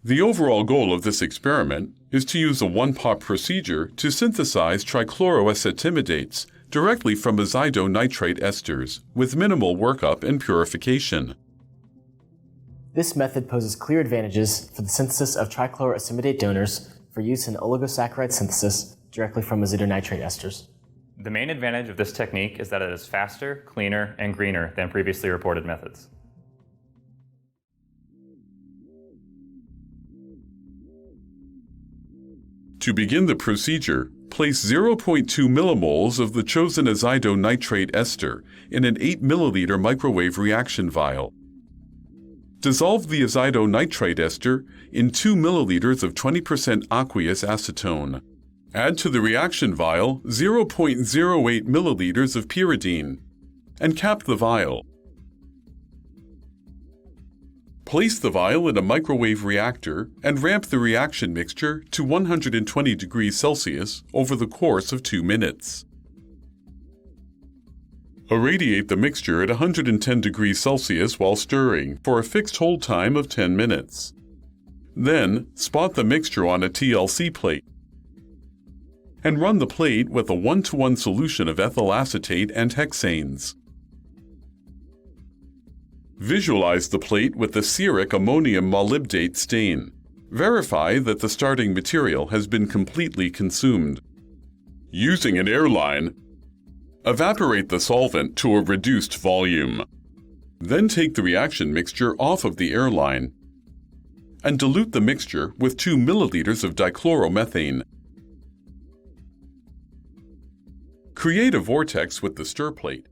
The overall goal of this experiment is to use a one-pot procedure to synthesize trichloroacetimadates directly from azido-nitrate esters with minimal workup and purification. This method poses clear advantages for the synthesis of trichloroacetimidate donors for use in oligosaccharide synthesis directly from azido-nitrate esters. The main advantage of this technique is that it is faster, cleaner, and greener than previously reported methods. To begin the procedure, place 0.2 millimoles of the chosen azido-nitrate ester in an 8 milliliter microwave reaction vial. Dissolve the azido-nitrate ester in 2 milliliters of 20% aqueous acetone. Add to the reaction vial 0.08 milliliters of pyridine and cap the vial. Place the vial in a microwave reactor and ramp the reaction mixture to 120 degrees Celsius over the course of 2 minutes. Irradiate the mixture at 110 degrees Celsius while stirring for a fixed hold time of 10 minutes. Then, spot the mixture on a TLC plate and run the plate with a 1:1 solution of ethyl acetate and hexanes. Visualize the plate with the ceric ammonium molybdate stain. Verify that the starting material has been completely consumed. Using an airline, evaporate the solvent to a reduced volume. Then take the reaction mixture off of the airline and dilute the mixture with 2 milliliters of dichloromethane. Create a vortex with the stir plate